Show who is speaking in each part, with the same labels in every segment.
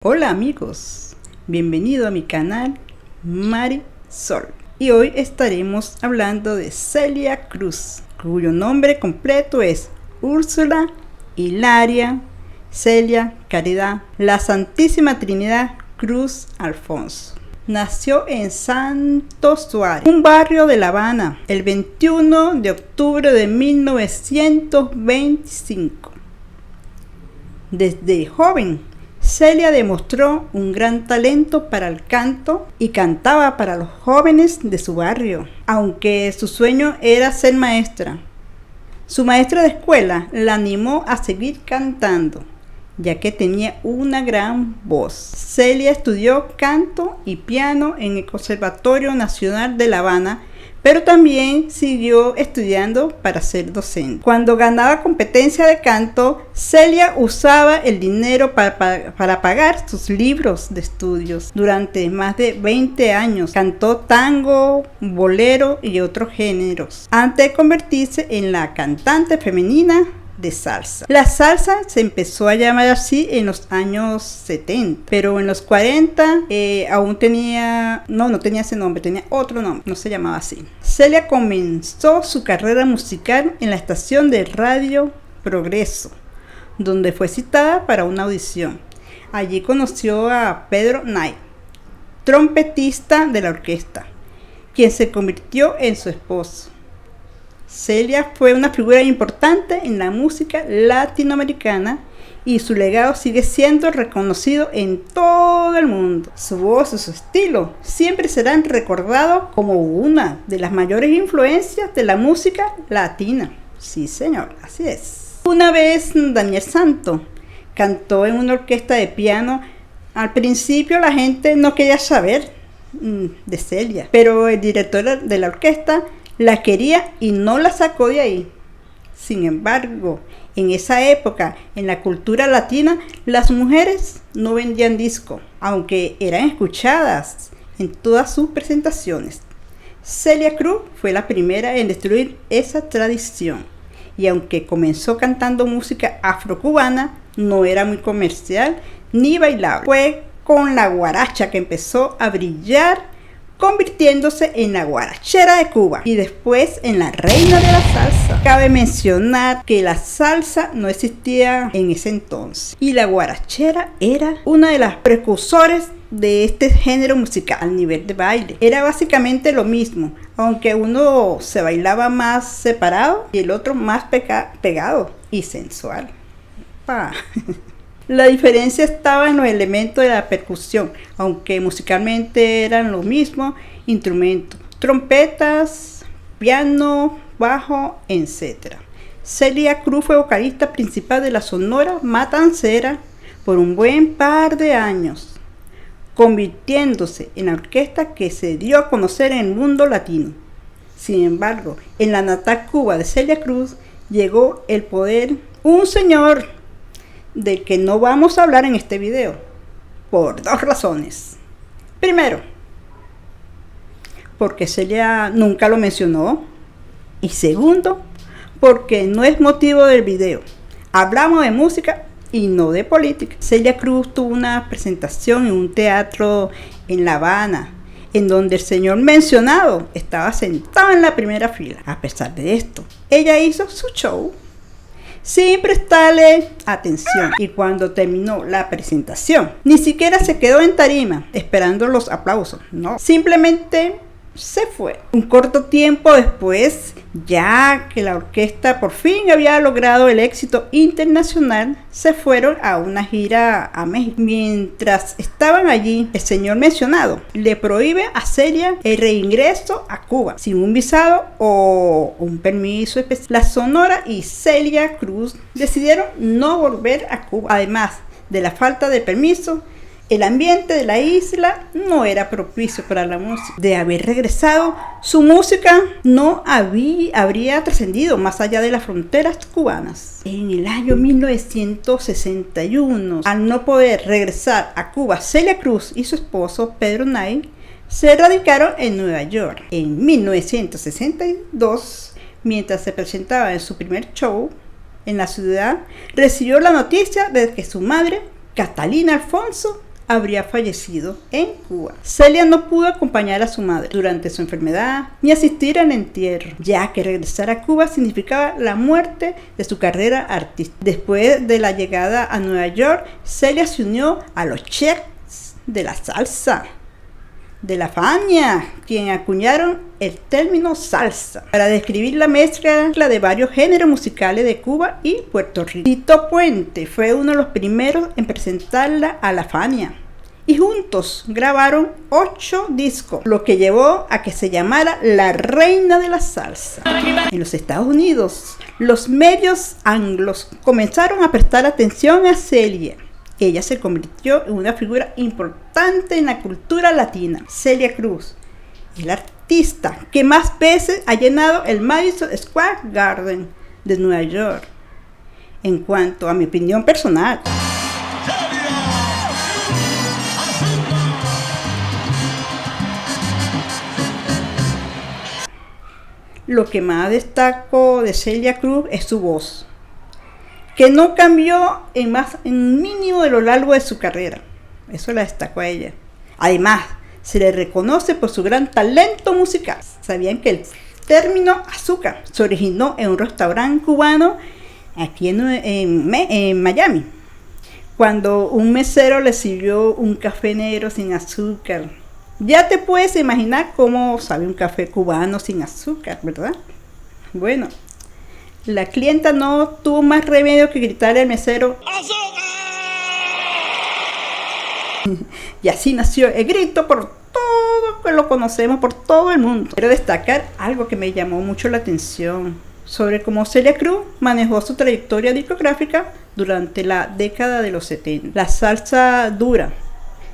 Speaker 1: Hola amigos, bienvenido a mi canal Marisol. Y hoy estaremos hablando de Celia Cruz, cuyo nombre completo es Úrsula Hilaria Celia Caridad La Santísima Trinidad Cruz Alfonso. Nació en Santo Suárez, un barrio de La Habana, el 21 de octubre de 1925. Desde joven, Celia demostró un gran talento para el canto y cantaba para los jóvenes de su barrio, aunque su sueño era ser maestra. Su maestra de escuela la animó a seguir cantando, ya que tenía una gran voz. Celia estudió canto y piano en el Conservatorio Nacional de La Habana, pero también siguió estudiando para ser docente. Cuando ganaba competencia de canto, Celia usaba el dinero para pagar sus libros de estudios. Durante más de 20 años cantó tango, bolero y otros géneros, antes de convertirse en la cantante femenina de salsa. La salsa se empezó a llamar así en los años 70, pero en los 40 aún no tenía ese nombre, tenía otro nombre, no se llamaba así. Celia comenzó su carrera musical en la estación de radio Progreso, donde fue citada para una audición. Allí conoció a Pedro Knight, trompetista de la orquesta, quien se convirtió en su esposo. Celia fue una figura importante en la música latinoamericana y su legado sigue siendo reconocido en todo el mundo. Su voz y su estilo siempre serán recordados como una de las mayores influencias de la música latina. Sí, señor, así es. Una vez Daniel Santos cantó en una orquesta de piano. Al principio la gente no quería saber de Celia, pero el director de la orquesta la quería y no la sacó de ahí. Sin embargo, en esa época, en la cultura latina, las mujeres no vendían disco, aunque eran escuchadas en todas sus presentaciones. Celia Cruz fue la primera en destruir esa tradición, y aunque comenzó cantando música afrocubana, no era muy comercial ni bailable. Fue con la guaracha que empezó a brillar, convirtiéndose en la guarachera de Cuba y después en la reina de la salsa. Cabe mencionar que la salsa no existía en ese entonces y la guarachera era una de las precursores de este género musical al nivel de baile. Era básicamente lo mismo, aunque uno se bailaba más separado y el otro más pegado y sensual. La diferencia estaba en los elementos de la percusión, aunque musicalmente eran los mismos instrumentos: trompetas, piano, bajo, etc. Celia Cruz fue vocalista principal de la Sonora Matancera por un buen par de años, convirtiéndose en la orquesta que se dio a conocer en el mundo latino. Sin embargo, en la natal Cuba de Celia Cruz llegó el poder un señor del que no vamos a hablar en este video, por dos razones. Primero, porque Celia nunca lo mencionó, y segundo, porque no es motivo del video. Hablamos de música y no de política. Celia Cruz tuvo una presentación en un teatro en La Habana, en donde el señor mencionado estaba sentado en la primera fila. A pesar de esto, ella hizo su show sin prestarle atención, y cuando terminó la presentación ni siquiera se quedó en tarima esperando los aplausos, no, simplemente se fue. Un corto tiempo después, ya que la orquesta por fin había logrado el éxito internacional, se fueron a una gira a México. Mientras estaban allí, el señor mencionado le prohíbe a Celia el reingreso a Cuba sin un visado o un permiso especial. La Sonora y Celia Cruz decidieron no volver a Cuba. Además de la falta de permiso, el ambiente de la isla no era propicio para la música. De haber regresado, su música no habría trascendido más allá de las fronteras cubanas. En el año 1961, al no poder regresar a Cuba, Celia Cruz y su esposo Pedro Knight se radicaron en Nueva York. En 1962, mientras se presentaba en su primer show en la ciudad, recibió la noticia de que su madre, Catalina Alfonso, habría fallecido en Cuba. Celia no pudo acompañar a su madre durante su enfermedad ni asistir al entierro, ya que regresar a Cuba significaba la muerte de su carrera artística. Después de la llegada a Nueva York, Celia se unió a los chefs de la salsa de la Fania, quien acuñaron el término salsa para describir la mezcla de varios géneros musicales de Cuba y Puerto Rico. Tito Puente fue uno de los primeros en presentarla a la Fania y juntos grabaron 8 discos, lo que llevó a que se llamara la reina de la salsa. En los Estados Unidos, los medios anglos comenzaron a prestar atención a Celia. Ella se convirtió en una figura importante en la cultura latina. Celia Cruz, el artista que más veces ha llenado el Madison Square Garden de Nueva York. En cuanto a mi opinión personal, lo que más destaco de Celia Cruz es su voz, que no cambió en mínimo de lo largo de su carrera. Eso la destacó a ella. Además, se le reconoce por su gran talento musical. ¿Sabían que el término azúcar se originó en un restaurante cubano aquí en Miami? Cuando un mesero le sirvió un café negro sin azúcar. Ya te puedes imaginar cómo sabe un café cubano sin azúcar, ¿verdad? Bueno, la clienta no tuvo más remedio que gritarle al mesero ¡azúcar! Y así nació el grito por todo, que lo conocemos por todo el mundo. Quiero destacar algo que me llamó mucho la atención sobre cómo Celia Cruz manejó su trayectoria discográfica durante la década de los 70. La salsa dura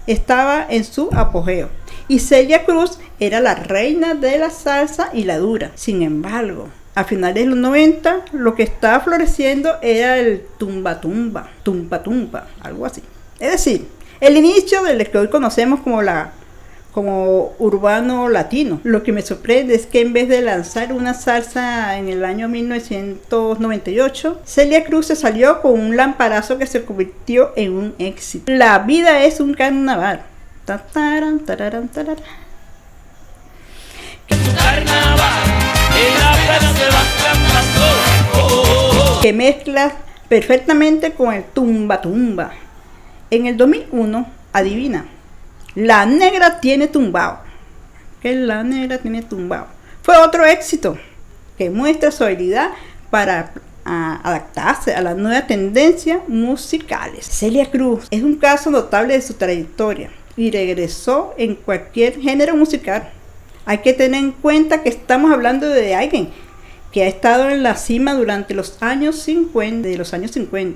Speaker 1: estaba en su apogeo y Celia Cruz era la reina de la salsa y la dura. Sin embargo, a finales de los 90, lo que estaba floreciendo era el tumba, algo así. Es decir, el inicio de lo que hoy conocemos como urbano latino. Lo que me sorprende es que en vez de lanzar una salsa en el año 1998, Celia Cruz se salió con un lamparazo que se convirtió en un éxito. La vida es un carnaval. Tataran, tararan, tararan. Que mezcla perfectamente con el tumba. En el 2001, adivina, La Negra tiene tumbao. Que La Negra tiene tumbao fue otro éxito que muestra su habilidad para adaptarse a las nuevas tendencias musicales. Celia Cruz es un caso notable de su trayectoria y regresó en cualquier género musical. Hay que tener en cuenta que estamos hablando de alguien que ha estado en la cima durante los años 50,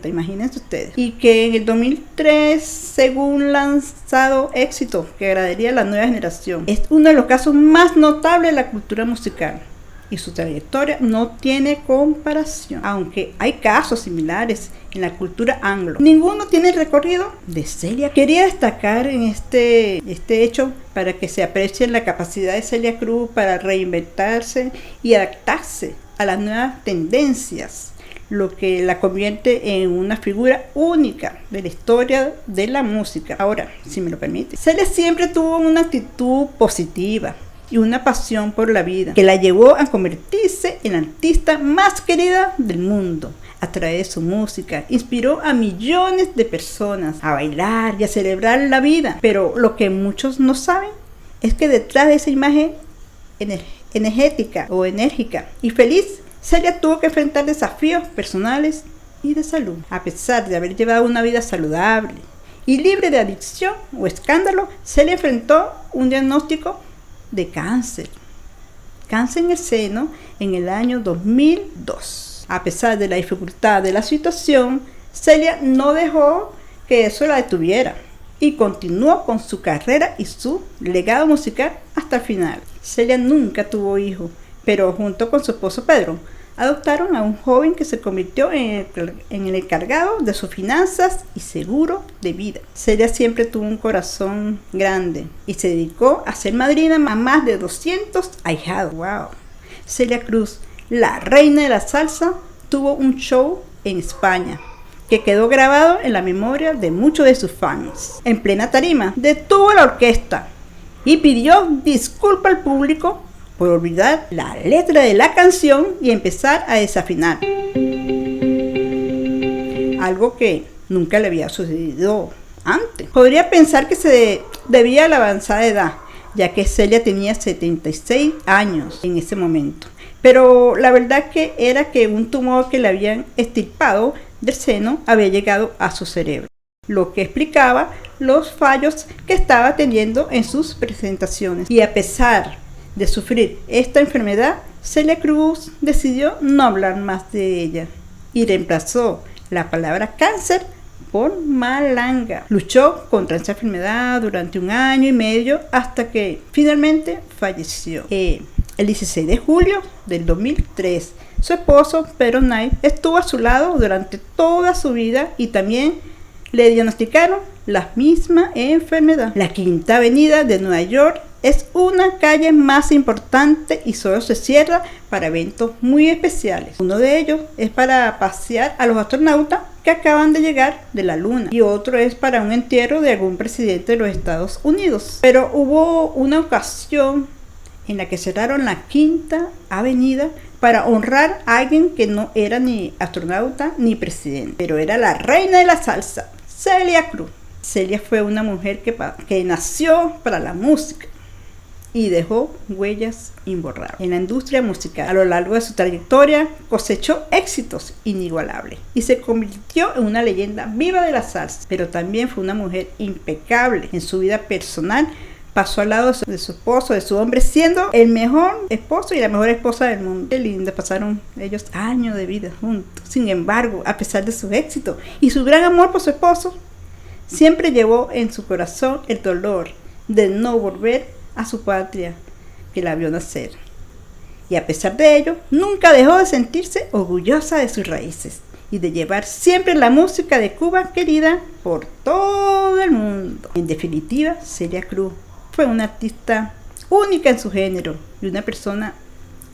Speaker 1: imagínense ustedes, y que en el 2003, según lanzado éxito que agradaría a la nueva generación, es uno de los casos más notables de la cultura musical, y su trayectoria no tiene comparación, aunque hay casos similares en la cultura anglo. Ninguno tiene el recorrido de Celia. Quería destacar en este hecho para que se aprecie la capacidad de Celia Cruz para reinventarse y adaptarse a las nuevas tendencias, lo que la convierte en una figura única de la historia de la música. Ahora, si me lo permite, Celia siempre tuvo una actitud positiva y una pasión por la vida que la llevó a convertirse en la artista más querida del mundo. A través de su música inspiró a millones de personas a bailar y a celebrar la vida. Pero lo que muchos no saben es que detrás de esa imagen energética o enérgica y feliz, Celia tuvo que enfrentar desafíos personales y de salud. A pesar de haber llevado una vida saludable y libre de adicción o escándalo, Celia enfrentó un diagnóstico de cáncer en el seno en el año 2002. A pesar de la dificultad de la situación, Celia no dejó que eso la detuviera y continuó con su carrera y su legado musical hasta el final. Celia nunca tuvo hijos, pero junto con su esposo Pedro, adoptaron a un joven que se convirtió en el encargado de sus finanzas y seguro de vida. Celia siempre tuvo un corazón grande y se dedicó a ser madrina a más de 200 ahijados. ¡Wow! Celia Cruz, la reina de la salsa, tuvo un show en España que quedó grabado en la memoria de muchos de sus fans. En plena tarima, detuvo la orquesta y pidió disculpas al público por olvidar la letra de la canción y empezar a desafinar. Algo que nunca le había sucedido antes. Podría pensar que se debía a la avanzada edad, ya que Celia tenía 76 años en ese momento. Pero la verdad que era que un tumor que le habían extirpado del seno había llegado a su cerebro, lo que explicaba los fallos que estaba teniendo en sus presentaciones. Y a pesar de sufrir esta enfermedad, Celia Cruz decidió no hablar más de ella y reemplazó la palabra cáncer por malanga. Luchó contra esa enfermedad durante 1 año y medio hasta que finalmente falleció. El 16 de julio del 2003, su esposo Pedro Knight estuvo a su lado durante toda su vida y también le diagnosticaron la misma enfermedad. La Quinta Avenida de Nueva York es una calle más importante y solo se cierra para eventos muy especiales. Uno de ellos es para pasear a los astronautas que acaban de llegar de la Luna y otro es para un entierro de algún presidente de los Estados Unidos. Pero hubo una ocasión en la que cerraron la Quinta Avenida para honrar a alguien que no era ni astronauta ni presidente, pero era la reina de la salsa, Celia Cruz. Celia fue una mujer que nació para la música y dejó huellas imborrables en la industria musical. A lo largo de su trayectoria cosechó éxitos inigualables y se convirtió en una leyenda viva de la salsa, pero también fue una mujer impecable en su vida personal. Pasó al lado de su esposo, de su hombre, siendo el mejor esposo y la mejor esposa del mundo. Qué lindo, pasaron ellos años de vida juntos. Sin embargo, a pesar de su éxito y su gran amor por su esposo, siempre llevó en su corazón el dolor de no volver a su patria que la vio nacer. Y a pesar de ello, nunca dejó de sentirse orgullosa de sus raíces y de llevar siempre la música de Cuba querida por todo el mundo. En definitiva, Celia Cruz fue una artista única en su género y una persona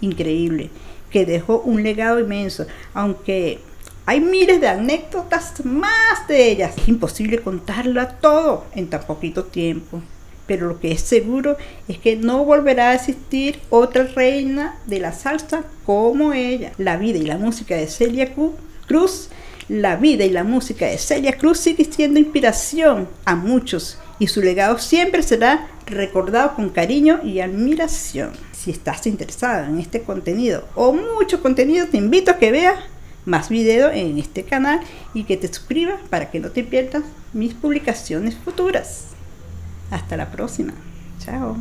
Speaker 1: increíble que dejó un legado inmenso, aunque hay miles de anécdotas más de ellas. Es imposible contarlo todo en tan poquito tiempo, pero lo que es seguro es que no volverá a existir otra reina de la salsa como ella. La vida y la música de Celia Cruz, la vida y la música de Celia Cruz sigue siendo inspiración a muchos y su legado siempre será recordado con cariño y admiración. Si estás interesado en este contenido o mucho contenido, te invito a que veas más videos en este canal y que te suscribas para que no te pierdas mis publicaciones futuras. Hasta la próxima. Chao.